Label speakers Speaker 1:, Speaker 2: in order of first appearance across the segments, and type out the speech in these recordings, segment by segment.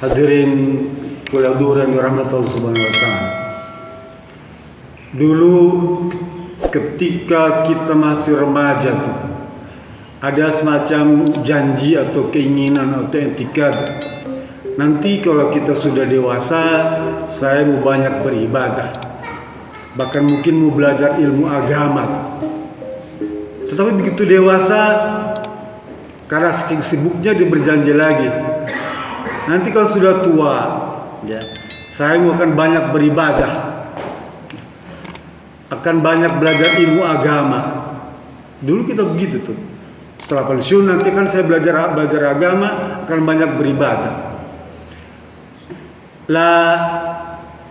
Speaker 1: Hadirin kuliah duhur yang dirahmati Allah Subhanahu wa taala. Dulu ketika kita masih remaja tuh, ada semacam janji atau keinginan atau etika. Nanti kalau kita sudah dewasa, saya mau banyak beribadah. Bahkan mungkin mau belajar ilmu agama. Tetapi begitu dewasa, karena saking sibuknya dia berjanji lagi. Nanti kalau sudah tua, ya, saya mau akan banyak beribadah. Akan banyak belajar ilmu agama. Dulu kita begitu tuh. Setelah pensiun nanti kan saya belajar agama, akan banyak beribadah. Lah,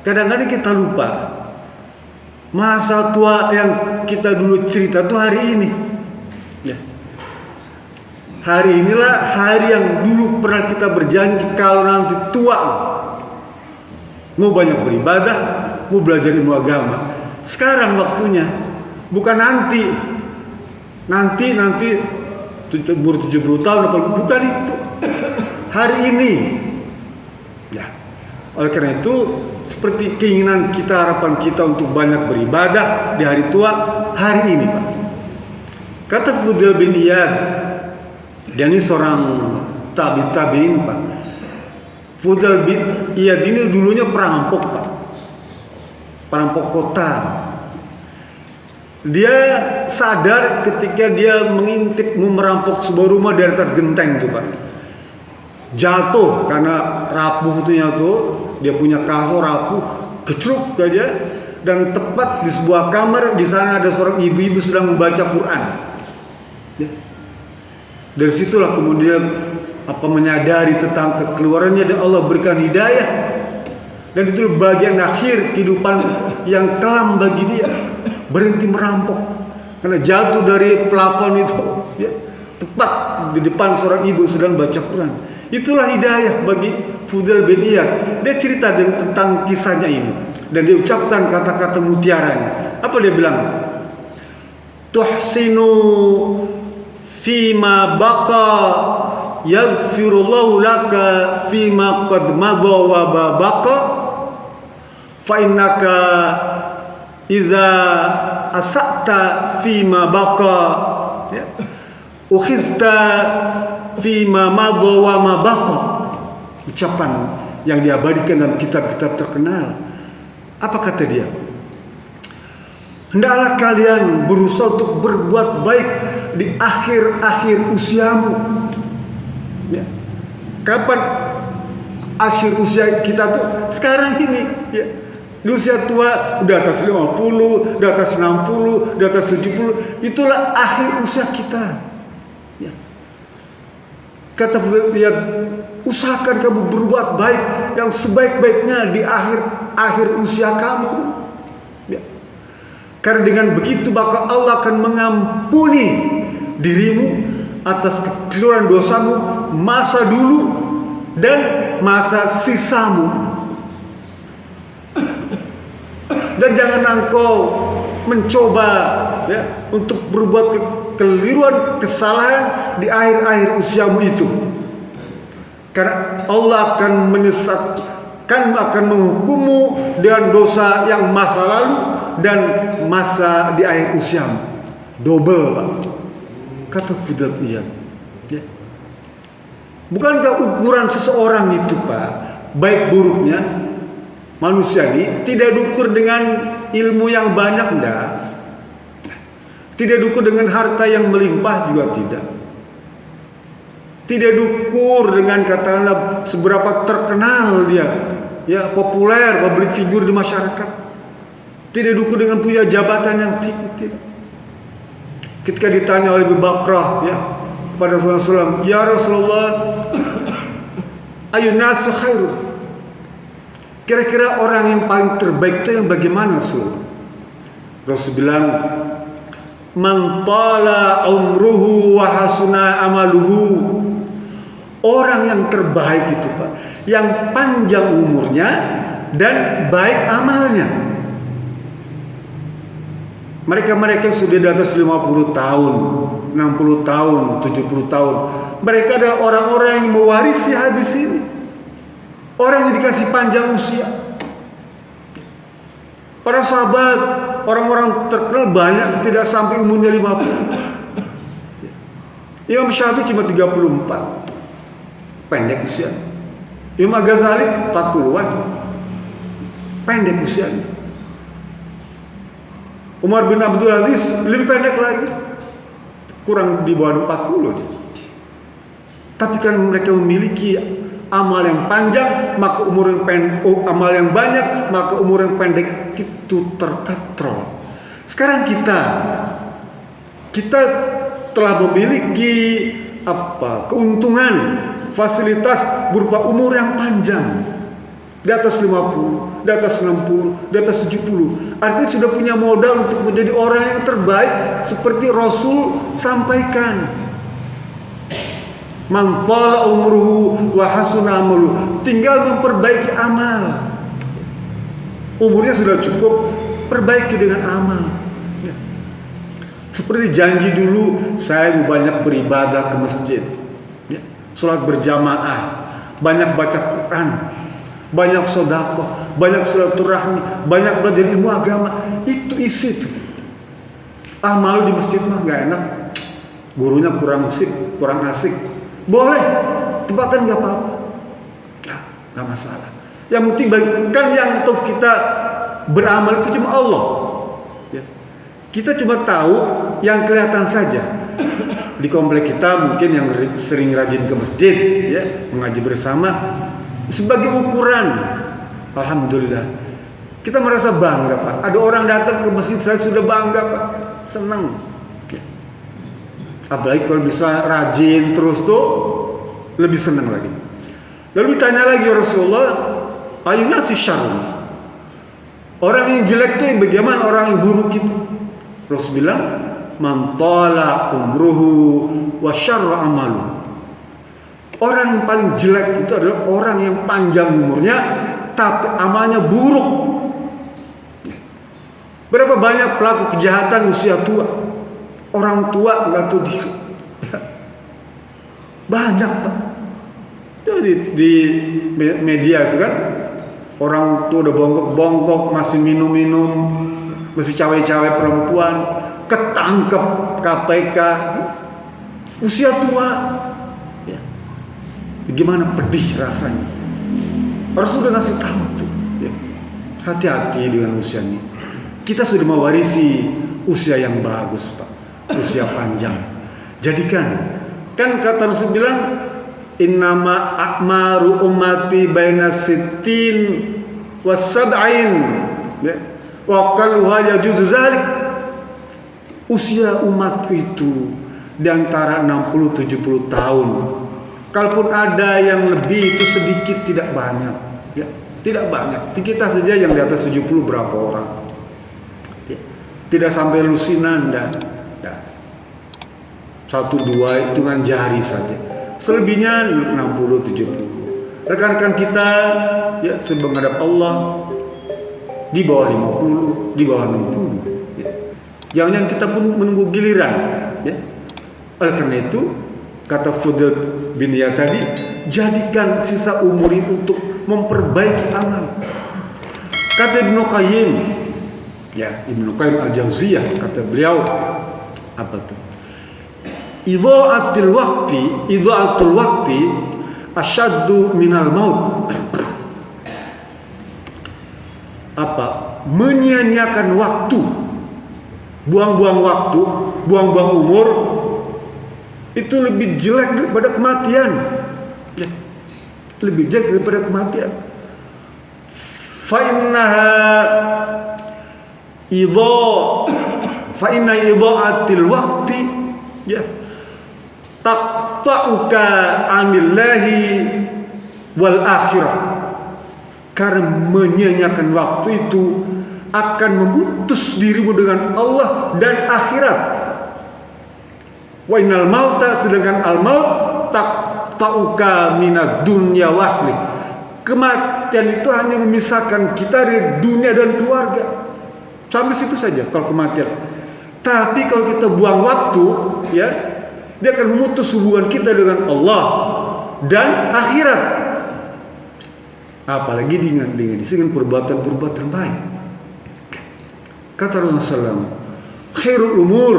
Speaker 1: kadang-kadang kita lupa masa tua yang kita dulu cerita tuh hari ini. Ya. Hari inilah hari yang dulu pernah kita berjanji kalau nanti tua mau banyak beribadah, mau belajar ilmu agama. Sekarang waktunya, bukan nanti umur 70 tahun, bukan itu. Hari ini. Ya. Oleh karena itu, seperti keinginan kita, harapan kita untuk banyak beribadah di hari tua, hari ini, Pak. Kata Fudail bin Iyad, dia ini seorang tabi'in, Pak. Fudail bin Iyad ini dulunya perampok, Pak. Perampok kota. Dia sadar ketika dia mengintip, merampok sebuah rumah dari atas genteng itu, Pak. Jatuh karena rapuh itunya tuh, dia punya kasur rapuh, kecruk aja, dan tepat di sebuah kamar, di sana ada seorang ibu-ibu sedang membaca Quran. Ya. Dari situlah kemudian menyadari tentang kekeluarannya, dan Allah berikan hidayah, dan itu bagian akhir kehidupan yang kelam bagi dia. Berhenti merampok karena jatuh dari plafon itu, ya, tepat di depan seorang ibu sedang baca Quran. Itulah hidayah bagi Fudail bin Iyad. Dia cerita tentang kisahnya ini, dan dia ucapkan kata-kata mutiaranya. Apa dia bilang? Tuhsinu fima baqa yaghfirullahu laka fima qad madha wa baqa fa innaka idza asa'ta fima baqa, ya, ukhizta fima madha wa ma baqa. Ucapan yang diabadikan dalam kitab-kitab terkenal. Apa kata dia? Hendaklah kalian berusaha untuk berbuat baik di akhir-akhir usiamu. Ya. Kapan akhir usia kita tuh? Sekarang ini, ya. Di usia tua, udah atas 50, udah atas 60, udah atas 70, itulah akhir usia kita. Ya. Kata Fudail, usahakan kamu berbuat baik yang sebaik-baiknya di akhir usia kamu. Ya. Karena dengan begitu maka Allah akan mengampuni dirimu atas kekeluaran dosamu masa dulu dan masa sisamu. Dan jangan engkau mencoba, ya, untuk berbuat kekeliruan, kesalahan di akhir-akhir usiamu itu. Karena Allah akan menyesatkan, akan menghukummu dengan dosa yang masa lalu dan masa di akhir usiamu. Double, Pak. Kata Fudail bin Iyad. Ya. Bukankah ukuran seseorang itu, Pak, baik buruknya? Manusia ini tidak diukur dengan ilmu yang banyak, enggak. Tidak diukur dengan harta yang melimpah, juga tidak. Tidak diukur dengan katakanlah seberapa terkenal dia, ya, populer, public figure di masyarakat. Tidak diukur dengan punya jabatan yang tinggi, tidak. Ketika ditanya oleh Abu Bakrah, ya, kepada Rasulullah SAW, ya Rasulullah, ayun nasu khairu. Kira-kira orang yang paling terbaik itu yang bagaimana, Rasul bilang, man tala umruhu wa hasuna amaluhu. Orang yang terbaik itu, Pak, yang panjang umurnya dan baik amalnya. Mereka sudah di atas 50 tahun, 60 tahun, 70 tahun. Mereka adalah orang-orang yang mewarisi hadis ini. Orang yang dikasih panjang usia. Para sahabat, orang-orang terkenal banyak tidak sampai umurnya 50. Imam Syafi'i cuma 34. Pendek usia. Imam Ghazali 40-an. Pendek usianya. Umar bin Abdul Aziz lebih pendek lagi. Kurang di bawah 40 dia. Tapi kan mereka memiliki amal yang panjang, maka umur yang pendek, amal yang banyak, maka umur yang pendek itu terkontrol. Sekarang kita telah memiliki keuntungan, fasilitas berupa umur yang panjang. Di atas 50, di atas 60, di atas 70. Artinya sudah punya modal untuk menjadi orang yang terbaik seperti Rasul sampaikan. Man tala umruhu wa hasuna amaluhu. Tinggal memperbaiki amal. Umurnya sudah cukup, perbaiki dengan amal. Ya. Seperti janji dulu, saya mau banyak beribadah ke masjid. Ya. Sholat berjamaah, banyak baca Quran, banyak sedekah, banyak silaturahmi, banyak belajar ilmu agama. Itu isi itu. Amal di masjid mah nggak enak, gurunya kurang asik. Boleh, tempatan nggak apa-apa, nggak masalah. Yang penting kan yang untuk kita beramal itu cuma Allah. Ya. Kita cuma tahu yang kelihatan saja. Di komplek kita mungkin yang sering rajin ke masjid, ya, mengaji bersama. Sebagai ukuran, alhamdulillah, kita merasa bangga, Pak. Ada orang datang ke masjid, saya sudah bangga, Pak. Senang. Apalagi kalau bisa rajin terus tuh, lebih senang lagi. Lalu ditanya lagi Rasulullah, ayuna si syarrun. Orang yang jelek itu yang bagaimana? Orang yang buruk itu. Rasul bilang, man tala umruhu wa syarra amalu. Orang yang paling jelek itu adalah orang yang panjang umurnya tapi amalnya buruk. Berapa banyak pelaku kejahatan usia tua? Orang tua nggak tahu diri. Banyak, Pak. Jadi di media itu kan orang tua udah bongkok-bongkok, masih minum-minum, masih cawe-cawe perempuan, ketangkep KPK, usia tua. Gimana pedih rasanya. Rasul sudah ngasih tahu tuh, ya. Hati-hati dengan usianya. Kita sudah mewarisi usia yang bagus, Pak. Usia panjang. Jadikan, kan kata Rasul bilang, innama a'maru ummati baina sittin wa sab'in, ya. Wa qalluha yajuzu zalik. Usia umatku itu di antara 60-70 tahun. Kalaupun ada yang lebih itu sedikit, tidak banyak, ya, tidak banyak. Kita saja yang di atas 70 berapa orang, ya. Tidak sampai lusinan dan ya. 1-2 hitungan jari saja. Selebihnya 60-70. Rekan-rekan kita ya sudah menghadap Allah di bawah 50, di bawah 60. Ya. Jangan kita pun menunggu giliran, ya. Oleh karena itu kata Fudel bin Iyad tadi, jadikan sisa umur itu untuk memperbaiki amal. Kata Ibnu Qayyim, ya, Ibnu Qayyim al-Jauziyah, kata beliau apa tuh? Idha'atul waqti asyaddu minal maut. Apa? Menyia-nyiakan waktu, buang-buang waktu, buang-buang umur, itu lebih jelek daripada kematian, ya. Lebih jelek daripada kematian. Fa inna idha'atil waqti, ya, taqta'uka 'anillahi wal akhirah. Karena menyia-nyiakan waktu itu akan memutus dirimu dengan Allah dan akhirat. Wa innal mauta, sedangkan al-maut taqta'uka minad dunya wa ahli. Kematian itu hanya memisahkan kita dari dunia dan keluarga. Sampai situ saja kalau kematian. Tapi kalau kita buang waktu, ya, dia akan memutus hubungan kita dengan Allah dan akhirat. apalagi dengan perbuatan baik. Kata Rasulullah SAW, khairul umur,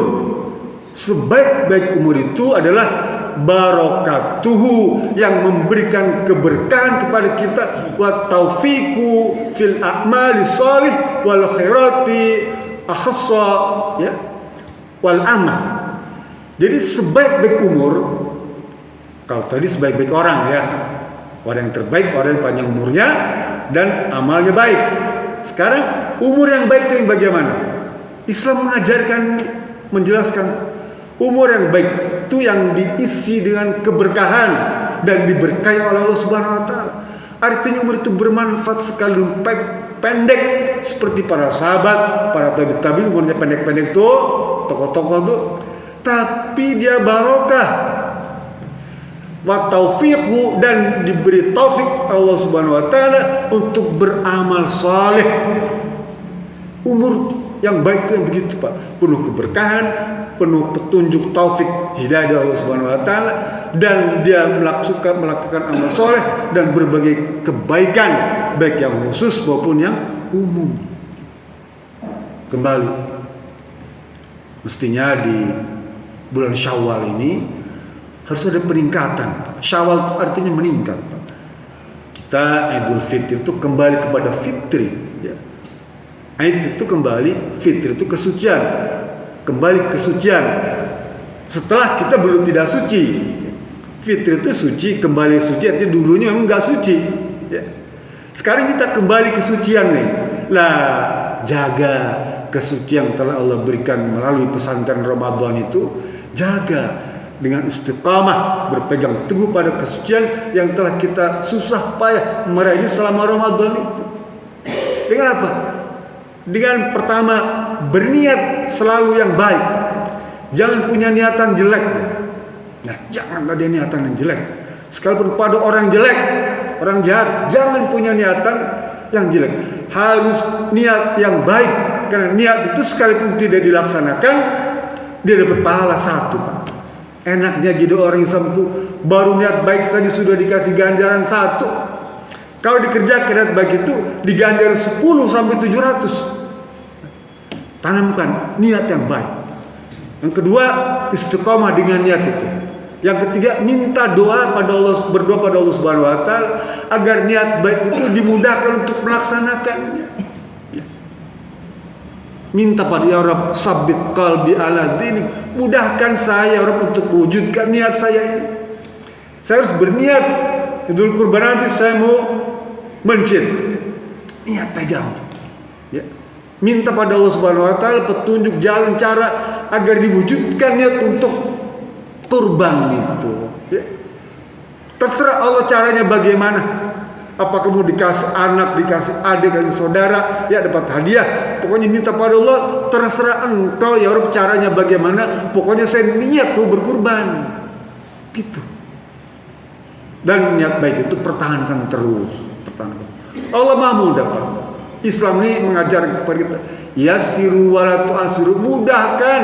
Speaker 1: sebaik-baik umur itu adalah barokatuhu, yang memberikan keberkahan kepada kita, wa taufiqu fil a'mali shalih wal khairati akhassa, ya, wal amal. Jadi sebaik-baik umur, kalau tadi sebaik-baik orang, ya, orang yang terbaik, orang yang panjang umurnya dan amalnya baik. Sekarang umur yang baik itu yang bagaimana? Islam mengajarkan, menjelaskan umur yang baik itu yang diisi dengan keberkahan dan diberkahi oleh Allah Subhanahu wa taala. Artinya umur itu bermanfaat sekali, pendek seperti para sahabat, para tabi'in umurnya pendek-pendek tuh, tokoh-tokoh tuh, tapi dia barokah. Wa taufiqu, dan diberi taufik Allah Subhanahu wa taala untuk beramal saleh. Umur yang baik itu yang begitu, Pak, penuh keberkahan, penuh petunjuk, taufik, hidayah dari Allah Subhanahu wa taala, dan dia melakukan amal soleh dan berbagai kebaikan, baik yang khusus maupun yang umum. Kembali, mestinya di bulan Syawal ini harus ada peningkatan. Syawal artinya meningkat. Kita Idul Fitri itu kembali kepada fitri, ya. Aid itu kembali, fitri itu kesucian, kembali kesucian. Setelah kita belum tidak suci, fitri itu suci, kembali suci. Artinya dulunya memang nggak suci, ya. Sekarang kita kembali kesucian nih. Lah, jaga kesucian yang telah Allah berikan melalui pesantren Ramadan itu, jaga dengan istiqamah, berpegang teguh pada kesucian yang telah kita susah payah meraih selama Ramadan itu. Dengan apa? Dengan pertama, berniat selalu yang baik. Jangan punya niatan jelek. Nah, jangan ada niatan yang jelek. Sekalipun pada orang jelek, orang jahat, jangan punya niatan yang jelek. Harus niat yang baik. Karena niat itu sekalipun tidak dilaksanakan, dia dapat pahala 1, Pak. Enaknya jadi orang Islam itu baru niat baik saja sudah dikasih ganjaran 1. Kalau dikerjakan niat baik itu diganjar 10 sampai 700. Tanamkan niat yang baik. Yang kedua, istiqomah dengan niat itu. Yang ketiga, minta doa pada Allah, berdoa pada Allah Subhanahu wa taala agar niat baik itu dimudahkan untuk melaksanakannya. Minta pada ya Rabb, sabit qalbi ala dinik, mudahkan saya ya Rabb untuk mewujudkan niat saya ini. Saya harus berniat Idul Kurban nanti saya mau mencit. Niat pegang, ya. Minta pada Allah Subhanahu wa taala petunjuk jalan cara agar diwujudkan niat untuk kurban itu, ya. Terserah Allah caranya bagaimana. Apakah mau dikasih anak, dikasih adik, dikasih saudara, ya dapat hadiah. Pokoknya minta pada Allah, terserah engkau ya Rabb caranya bagaimana. Pokoknya saya niat mau berkurban, gitu. Dan niat baik itu pertahankan terus, pertahankan. Allah Maha mudah, Pak. Islam ini mengajarkan kepada kita, yassiru wala tu'assiru, mudahkan.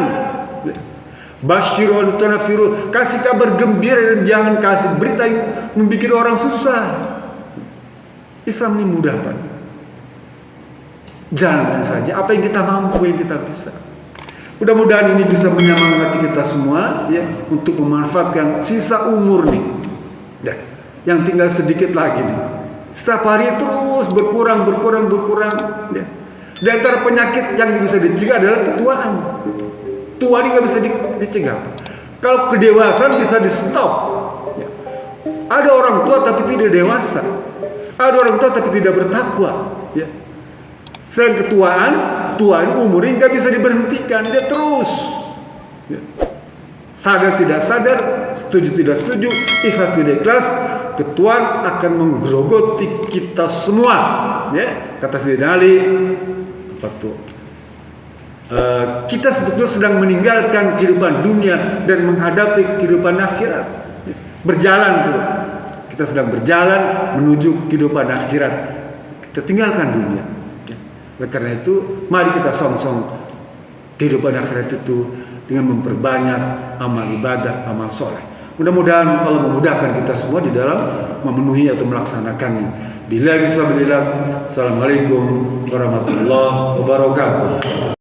Speaker 1: Basyiru wa la tunaffiru, kasih kabar gembira dan jangan kasih berita yang membuat orang susah. Islam ini mudah, Pak. Jalankan saja apa yang kita mampu, yang kita bisa. Mudah-mudahan ini bisa menyemangati kita semua, ya, untuk memanfaatkan sisa umur nih, ya, yang tinggal sedikit lagi nih. Setiap hari terus berkurang, ya. Di antara penyakit yang bisa dicegah adalah ketuaan. Tua ini nggak bisa dicegah. Kalau kedewasaan bisa di stop, ya. Ada orang tua tapi tidak dewasa. Ada orang tua tapi tidak bertakwa, ya. Selain ketuaan, tuaan umurnya nggak bisa diberhentikan, dia terus, ya. Sadar tidak sadar, setuju tidak setuju, ikhlas tidak ikhlas, ketuaan akan menggerogoti kita semua, ya. Kata Sayyidina Ali, apa tuh? Kita sebetulnya sedang meninggalkan kehidupan dunia dan menghadapi kehidupan akhirat, ya. Berjalan tuh. Kita sedang berjalan menuju kehidupan akhirat. Kita tinggalkan dunia. Oleh karena itu, mari kita song-song kehidupan akhirat itu dengan memperbanyak amal ibadah, amal soleh. Mudah-mudahan Allah memudahkan kita semua di dalam memenuhi atau melaksanakannya. Bila bisa. Assalamualaikum warahmatullahi wabarakatuh.